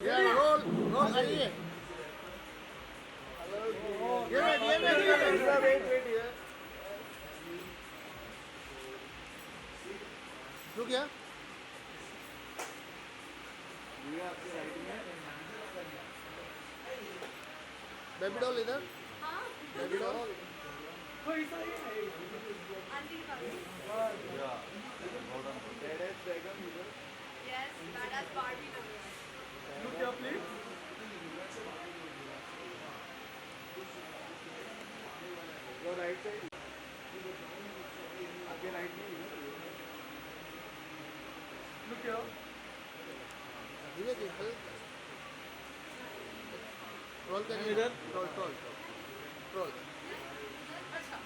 Yeah, roll, आइए. Wait here. Look here. Baby doll इधर. Baby doll. Yes, badass Barbie number. Look here, please. Your right side. आपके right में. Look here. धीरे धीरे. Roll करिए. इधर. Roll. अच्छा.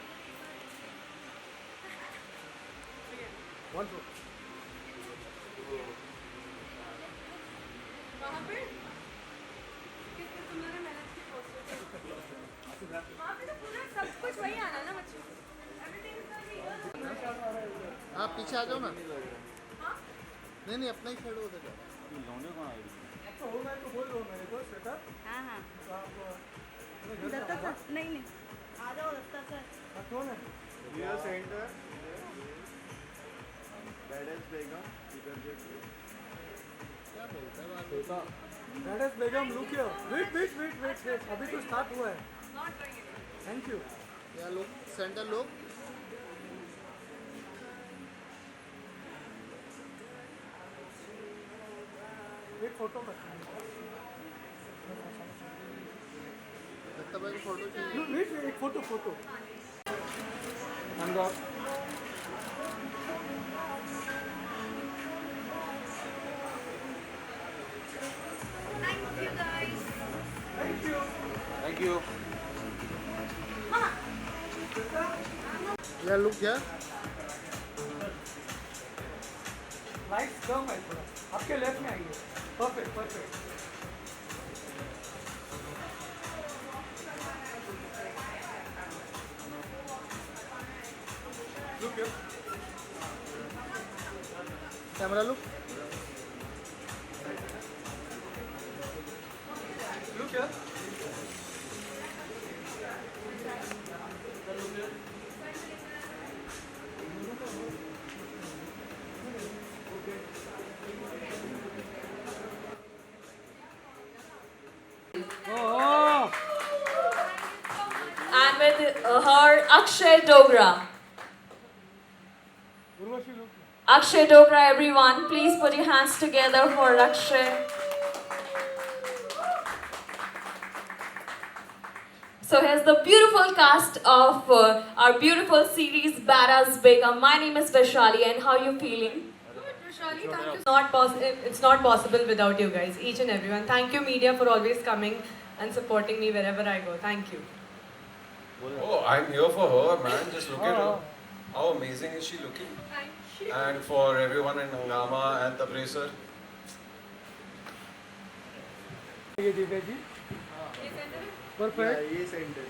One roll. वहाँ पे किसने तुम्हारे मेहनत की पोस्टर वहाँ पे तो पूरा सब कुछ वही आना ना बच्चों आप पीछे आ जाओ ना. हाँ नहीं अपना ही खेलो उधर. तो मैं तो बोल रहा हूँ मेरे को स्वेटर. हाँ तो आप दत्ता सर नहीं आ जाओ दत्ता सर कौन है? Here center. Badass Begum. क्या बोलता है बात? Badass Begum, look here. Wait. अभी तो स्टार्ट हुआ है. Not doing Thank you. या लोग सेंटर लोग. एक फोटो में. दत्ता भाई को फोटो चाहिए. Wait, एक फोटो. अंदर. Thank you guys Thank you. या look क्या? लाइट्स कम है थोड़ा. आपके लेफ्ट में आइए. Perfect. Look here. Camera look. Look here. And with her Akshay Dogra. Urvashi, look. Akshay Dogra, everyone, please put your hands together for Akshay. So here's the beautiful cast of our beautiful series Badass Begum. My name is Vaishali, and how you feeling? Vishali, thank you. It's not possible without you guys, each and everyone. Thank you, media, for always coming and supporting me wherever I go. Thank you. Oh, I'm here for her, man. Just look at her. How amazing is she looking? Thank you. And for everyone in Hangama and Tapresar. ये दिव्या जी. ये centre है Perfect. ये centre.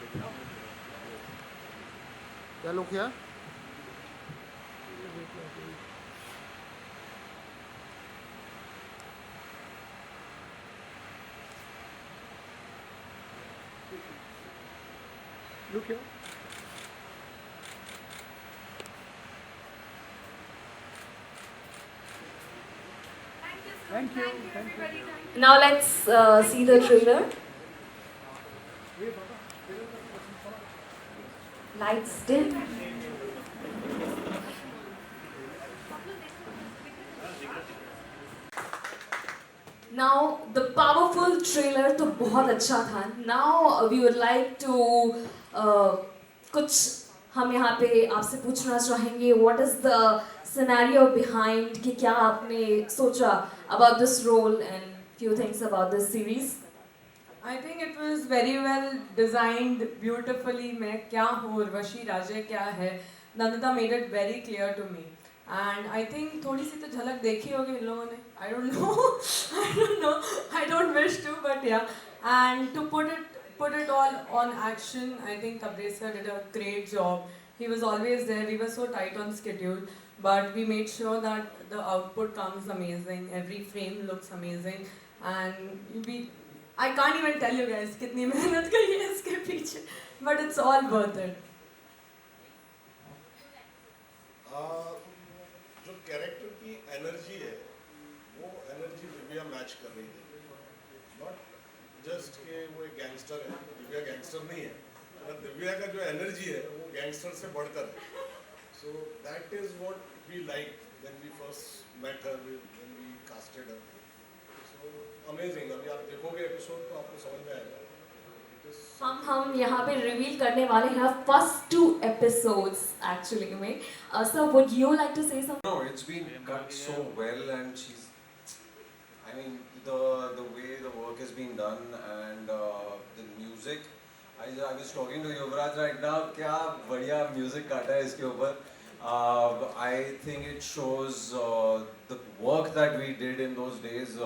क्या look क्या? Look here. Thank you, Thank you. everybody. Thank you. Now let's see the trailer. Lights dim. Now the powerful trailer तो बहुत अच्छा था. Now we would like to कुछ हम यहाँ पे आपसे पूछना चाहेंगे. What is the scenario behind कि क्या आपने सोचा about this role and few things about this series? I think it was very well designed, beautifully. मैं क्या हूँ, उर्वशी राजे क्या है. Nandita made it very clear to me. And I think थोड़ी सी तो झलक देखी होगी इन लोगों ने. I don't know. I don't wish to, but yeah. And to put it all on action, I think Tapresar did a great job. He was always there. We were so tight on schedule, but we made sure that the output comes amazing. Every frame looks amazing. and I can't even tell you guys कितनी मेहनत करी है इसके पीछे, but it's all worth it. जो character की energy है वो एनर्जी दिव्या मैच कर रही थी, नॉट जस्ट कि वो एक गैंगस्टर है, दिव्या गैंगस्टर नहीं है, पर दिव्या का जो एनर्जी है वो गैंगस्टर से बढ़कर है. So that is what we like when we first met her, when we casted her. So amazing. अभी आप देखोगे एपिसोड तो आपको समझ में आएगा. हम यहाँ पे रिवील करने वाले हैं फर्स्ट 2 episodes एक्चुअली में. Sir would you like to say something? No, it's been cut so well, and she's. I mean, the way the work has been done and the music. I was talking to Yuvraj right now. क्या बढ़िया music काटा है इसके ऊपर. I think it shows the work that we did in those days.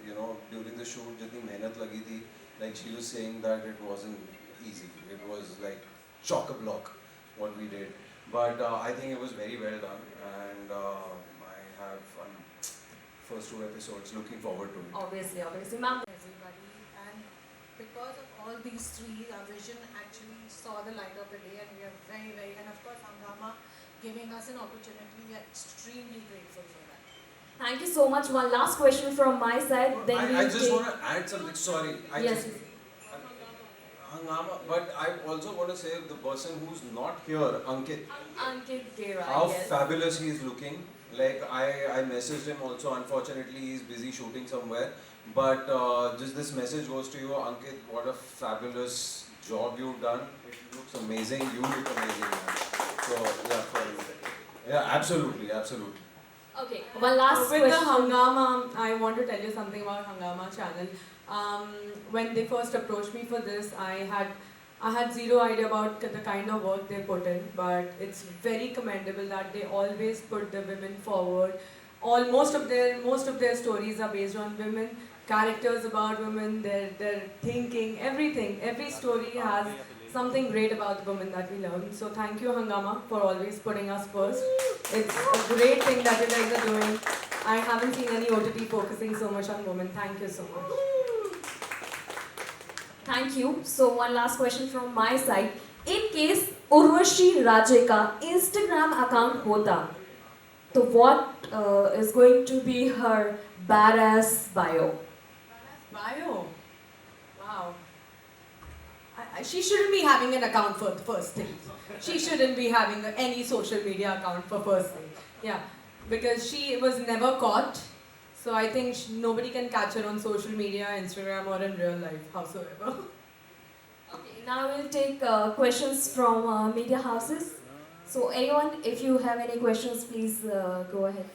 You know, during the shoot, जितनी मेहनत लगी थी. Like she was saying that it wasn't easy. It was like chock-a-block what we did. But I think it was very well done, and I have first 2 episodes. Looking forward to it. Obviously, ma'am. Everybody, and because of all these three, our vision actually saw the light of the day, and we are very, and of course, Hungama giving us an opportunity. We are extremely grateful for that. Thank you so much. One last question from my side. Then I we'll just take... want to add something. Sorry. Yes. Hungama, but I also want to say the person who's not here, Ankit, Ankit Gera. how Yes. fabulous he is looking. Like I messaged him also. Unfortunately, he's busy shooting somewhere. But just this message goes to you, Ankit. What a fabulous job you've done. It looks amazing. You look amazing. So yeah, for you. Yeah, absolutely. Okay. One last With question. the Hungama, I want to tell you something about Hungama channel. When they first approached me for this, I had zero idea about the kind of work they put in, but it's very commendable that they always put the women forward. Most of their stories are based on women, characters about women, their thinking, everything. Every story has something great about the women that we learn. So thank you, Hungama, for always putting us first. It's a great thing that you guys are doing. I haven't seen any OTT focusing so much on women. Thank you so much. Thank you. So one last question from my side. In case Urvashi Raje का Instagram account होता, तो what is going to be her badass bio? Bio? Wow. She shouldn't be having an account for the first thing. She shouldn't be having any social media account for first thing. Yeah, because she was never caught. So I think nobody can catch her on social media, Instagram or in real life, howsoever. Okay, now we'll take questions from media houses. So anyone, if you have any questions, please go ahead.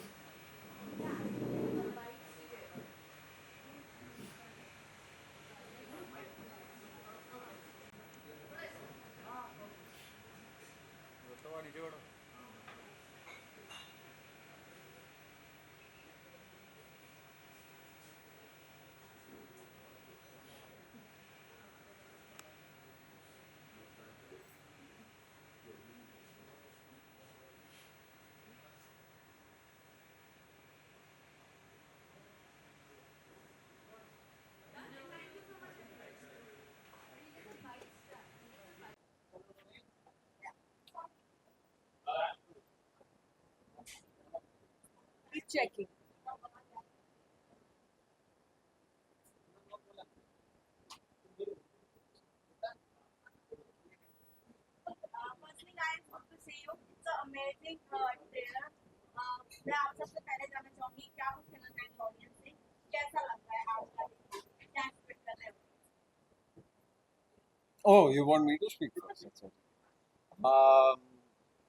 Checking. Firstly, guys, want to say you it's an amazing trailer. मैं आप सबसे पहले जानना चाहूंगी क्या कुछ कहना चाहेंगे ऑडियंस से, कैसा लग रहा है आपका क्या एक्सपेक्ट कर रहे हो? Oh, you want me to speak first? That's okay.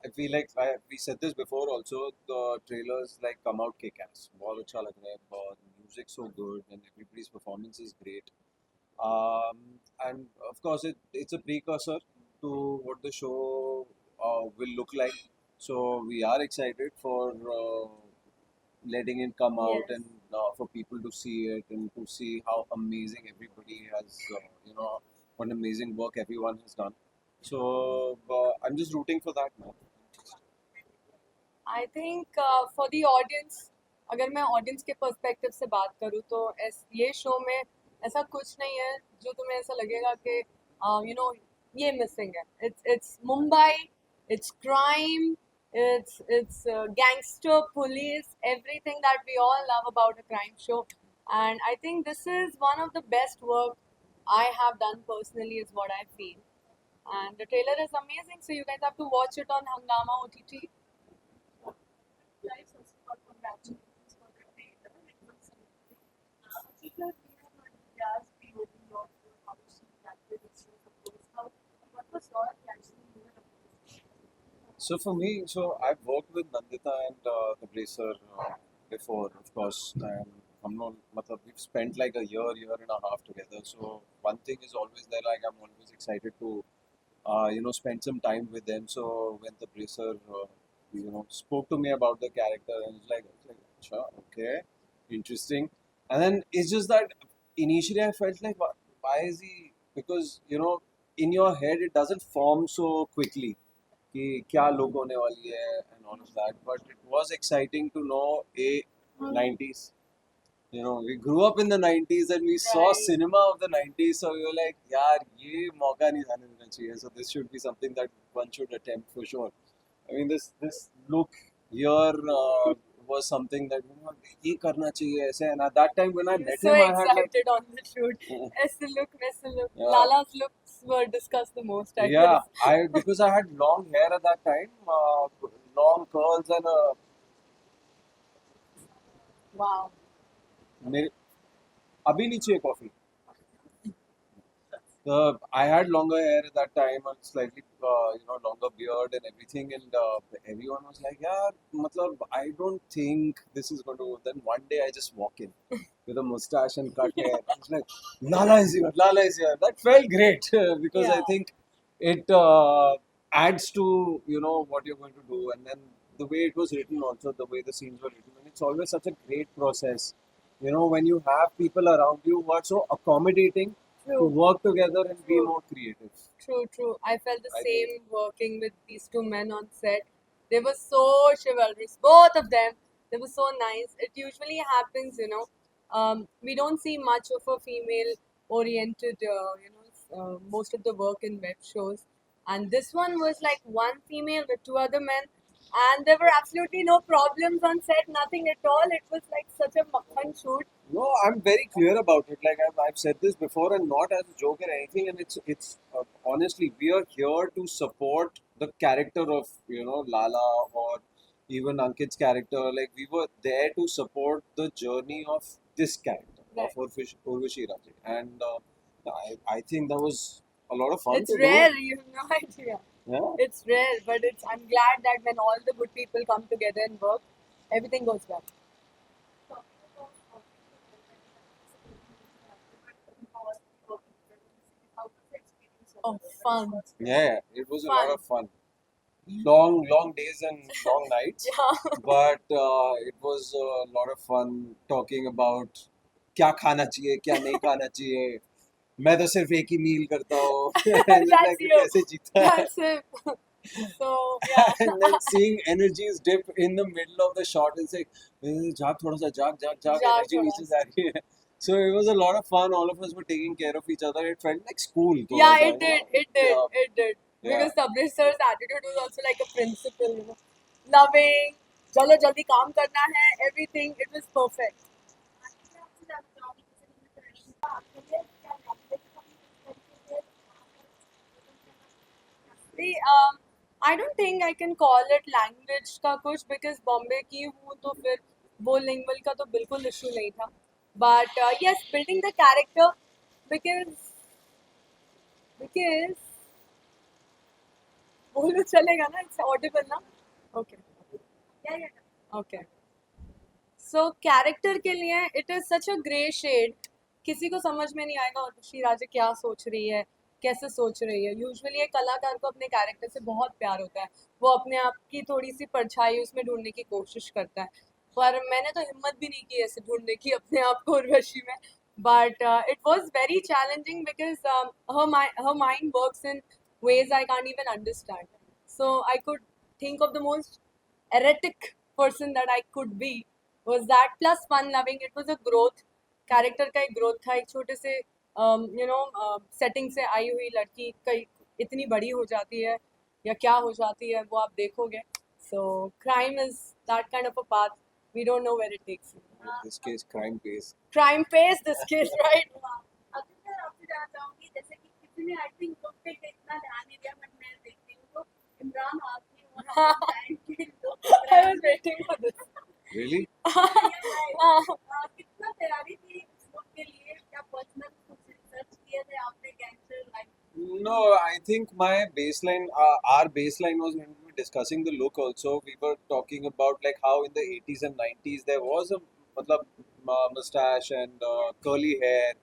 I feel like we said this before also. The trailers like come out kick-ass. बहुत अच्छा लग रहा है. The music so good and everybody's performance is great. And of course, it's a precursor to what the show will look like. So we are excited for letting it come out Yes. and for people to see it and to see how amazing everybody has, what amazing work everyone has done. So I'm just rooting for that now. I think for the audience, अगर मैं audience के perspective से बात करूँ तो ये show में ऐसा कुछ नहीं है जो तुम्हें ऐसा लगेगा कि यू नो ये मिसिंग है. It's Mumbai, it's crime, it's gangster police, everything that we all love about a crime show. And I think this is one of the best work I have done personally, is what I feel. And the trailer is amazing, so you guys have to watch it on Hangama OTT. Guys, first of all, congratulations for the trailer. It looks amazing. Because we have heard Yas be opening up for how she acted in shows, of course. What was your reaction to it? So for me, so I've worked with Nandita and the Bracer before, of course, and I'm not, matlab, we've spent like a year and a half together. So one thing is always there, like I'm always excited to, spend some time with them. So when the Bracer, spoke to me about the character, and it's like, "Acha, okay, interesting." And then it's just that initially I felt like, why is he? Because in your head it doesn't form so quickly. कि क्या look होने वाली है and all of that. But it was exciting to know 90s. We grew up in the 90s and we saw Right. cinema of the 90s. So we were like, यार ये मौका नहीं जाने देना चाहिए. So this should be something that one should attempt for sure. I mean, this look here was something that ये करना चाहिए ऐसे. And at that time when I met So him, I had like, excited on the shoot. Aise look, वैसे look. Yeah. Lala's looks were discussed the most. I yeah, guess. because I had long hair at that time, long curls and Wow. मेरे अभी नहीं चाहिए coffee. I had longer hair at that time and slightly, longer beard and everything, and everyone was like, "Yeah, matlab, I don't think this is going to." Then one day I just walk in with a mustache and cut hair. I was like, "Lala is here, Lala is here." That felt great because I Yeah. think it adds to what you're going to do, and then the way it was written, also the way the scenes were written, and it's always such a great process. When you have people around you who are so accommodating to True. work together and be True. more creative. True. I felt the I same working with these two men on set. They were so chivalrous, both of them. They were so nice. It usually happens, we don't see much of a female-oriented, most of the work in web shows. And this one was like one female with two other men, and there were absolutely no problems on set, nothing at all. It was like such a makhan shoot. No, I'm very clear about it. Like I've said this before, and not as a joke or anything. And it's honestly, we are here to support the character of Lala or even Ankit's character. Like we were there to support the journey of this character Right. of Urvashi Raje, and I think that was a lot of fun. It's to rare, you have no idea. do. Yeah. It's rare, but I'm glad that when all the good people come together and work, everything goes well. Oh, fun. Yeah, it was a Fun. lot of fun. Long days and long nights. Yeah. But it was a lot of fun talking about क्या खाना चाहिए क्या नहीं खाना चाहिए. मैं तो सिर्फ एक ही मील करता हूँ. And just That's like, you. कैसे जीता है. That's it. So, yeah. And then seeing energies dip in the middle of the shot and say, जाग थोड़ा सा जाग जाग energy थोड़ा नीचे जा रही है. So it was a lot of fun. All of us were taking care of each other. It felt like school. Yeah, थोड़ा सा, it did. Yeah. It did. Yeah. Because Sabri sir's attitude was also like a principal, Loving, चलो जल्दी काम करना है, everything. It was perfect. See, I don't think I can call it language का कुछ because Bombay की हूँ तो फिर वो lingual का तो बिल्कुल issue नहीं था. But yes, building the character because बोलो चलेगा ना, it's audible ना? Okay. Okay. So character के लिए it is such a grey shade. किसी को समझ में नहीं आएगा उर्वशी राजे क्या सोच रही है, कैसे सोच रही है. यूजुअली एक कलाकार को अपने कैरेक्टर से बहुत प्यार होता है, वो अपने आप की थोड़ी सी परछाई उसमें ढूंढने की कोशिश करता है. पर मैंने तो हिम्मत भी नहीं की ऐसे ढूंढने की अपने आप को उर्वशी में. But it was very challenging because her mind works in ways I can't even understand. So I could think of the most erratic person that I could be, was that plus fun loving. It was a growth, character का एक growth था. एक छोटे से setting से आई हुई लड़की कई इतनी बड़ी हो जाती है या क्या हो जाती है वो आप देखोगे. So crime is that kind of a path. We don't know where it takes you. In this case, crime pays. Crime pays this case, right? अभी मैं आपसे जानना चाहूंगी जैसे कि किसी ने आई थिंक लोग पे इतना ध्यान नहीं दिया बट मैं देखती हूँ तो इमरान हाशमी और के लोग I was waiting for this. Really? कितना तैयारी थी इस लोग के लिए क्या पर्सनल कुछ रिसर्च किए थे आपने gangster life No, I think my baseline, our baseline was when we were discussing the look also. We were talking about like how in the 80s and 90s there was a matlab, mustache and curly hair.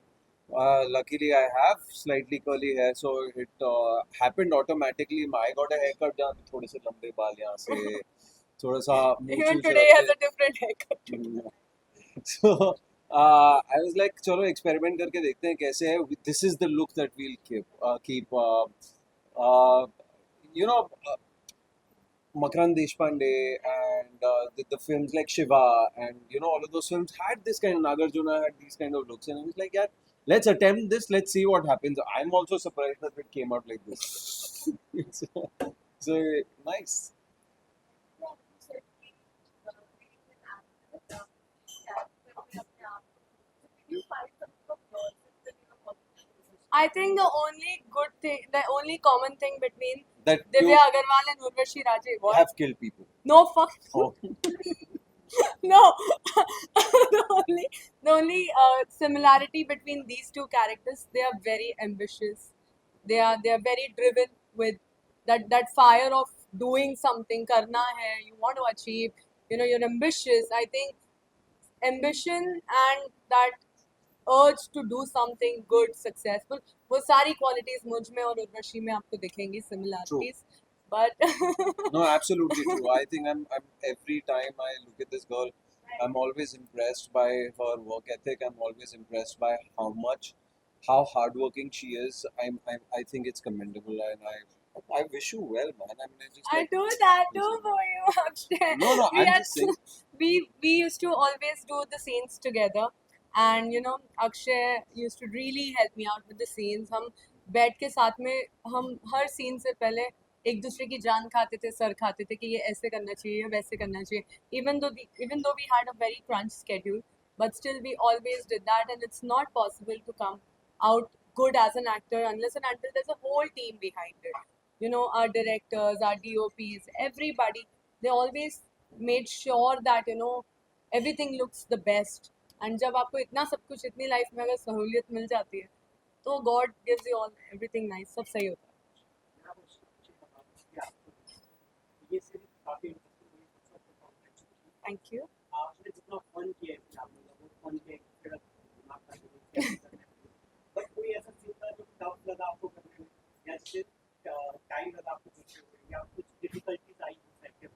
Luckily, I have slightly curly hair, so it happened automatically. I got a haircut जहाँ पे थोड़े से लंबे बाल यहाँ से थोड़ा सा मूंछ Even वूछ today रखे. has a different haircut. So I was like, चलो experiment करके देखते हैं कैसे है. This is the look that we'll keep. You know, Makarand Deshpande and the films like Shiva and you know all of those films had this kind of Nagarjuna had these kind of looks and I was like, yeah, let's attempt this. Let's see what happens. I'm also surprised that it came out like this. so nice. I think the only good thing, the only common thing between That Divya you Agarwal and Urvashi Raje was have killed people. no fuck. Oh. No, the only similarity between these two characters, they are very ambitious. They are very driven with that fire of doing something. Karna hai, you want to achieve. You're ambitious. I think ambition and that urge to do something good, successful, वो सारी qualities मुझ में और उर्वशी में आपको दिखेंगी similarities. But No, absolutely true. I think I'm every time I look at this girl, I'm always impressed by her work ethic. I'm always impressed by how hardworking she is. I think it's commendable, and I wish you well, man. I mean, I just I like, do that too for you, Akshay. No, We I'm had just saying. we used to always do the scenes together, and Akshay used to really help me out with the scenes. हम बैठ के साथ में हम हर scene से पहले एक दूसरे की जान खाते थे, सर खाते थे कि ये ऐसे करना चाहिए, वैसे करना चाहिए. Even though we had a very crunch schedule, but still we always did that, and it's not possible to come out good as an actor unless and until there's a whole team behind it. Our directors, our DOPs, everybody, they always made sure that everything looks the best. And जब आपको इतना सब कुछ इतनी life में अगर सहूलियत मिल जाती है तो God gives you all everything nice, सब सही होता है. ये सिर्फ काफी Thank you. आपने जितना फन किया है आपने वो फन के दिमाग का बट कोई ऐसा सीन था जो टफ लगा आपको करने में या सिर्फ टाइम लगा आपको करने में या कुछ डिफिकल्टीज आई एक्टिव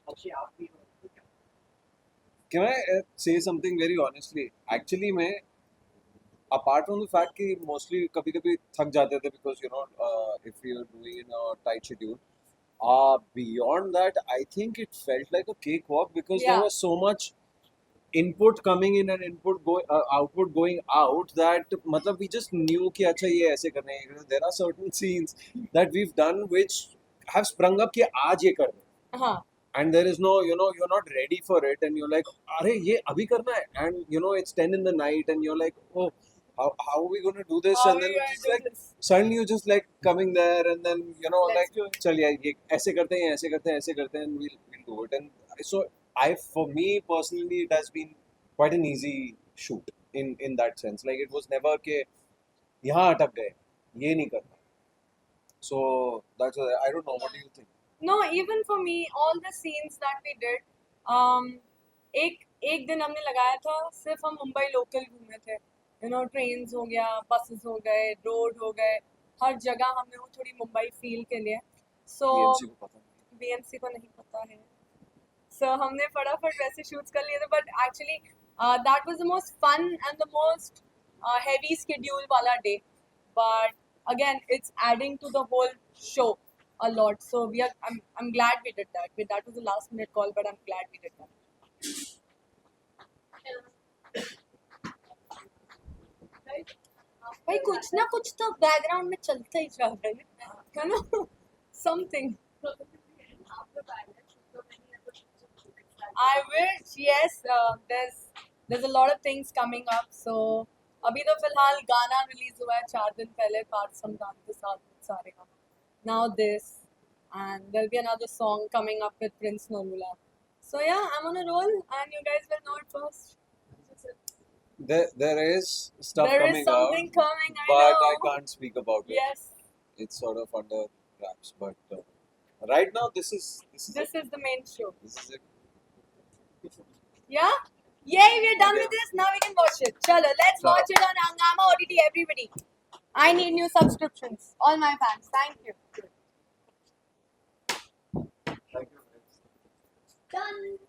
अक्षय आप भी हो क्या Can I say something very honestly? Actually, मैं apart from the fact कि mostly कभी-कभी थक जाते थे because if you're doing in a tight schedule. Beyond that, I think it felt like a cakewalk because there Yeah. was so much input coming in and output going out that मतलब we just knew कि अच्छा ये ऐसे करना है. There are certain scenes that we've done which have sprung up कि आज ये करना है. हाँ. And there is no, you're not ready for it and you're like, अरे ये अभी करना है and it's 10 in the night and you're like, oh, how are we going to do this? How And are then we gonna it's do like, this? suddenly you're just like coming there and then, Let's like, do it. चल यार ये ऐसे करते हैं, ऐसे करते हैं, ऐसे करते हैं and we'll do it. And so for me personally, it has been quite an easy shoot in that sense. Like it was never के यहाँ अटक गए, ये नहीं करना. So that's why I don't know. What do you think? No, even for me, all the scenes that we did, एक दिन हमने लगाया था सिर्फ हम मुंबई लोकल घूमे थे. ट्रेन्स हो गया, बसेस हो गए, रोड हो गए, हर जगह हमने वो थोड़ी मुंबई फील के लिए. So BMC को पता नहीं. BMC को नहीं पता है. So हमने फटाफट वैसे shoots कर लिए थे, but actually that was the most fun and the most heavy schedule वाला day. But again, it's adding to the whole show a lot. So I'm glad we did that. That was a last minute call, but I'm glad we did that. भाई कुछ ना कुछ तो background में चलता ही जा रहा है ना something I wish, yes. There's a lot of things coming up. So अभी तो फिलहाल गाना रिलीज हुआ है 4 दिन पहले पार्ट संतान के साथ सारे गाना. Now this and there'll be another song coming up with Prince Norula. So yeah, I'm on a roll and you guys will know it first. There is stuff There is coming something out, coming. I but know. I can't speak about it. Yes, It's sort of under wraps. But right now, this is this is the main show. This is it. Yeah? Yay, we're done with this. Now we can watch it. Chalo, let's Chalo. watch it on Hangama OTT, everybody. I need new subscriptions. All my fans. Thank you. Thank you. Done.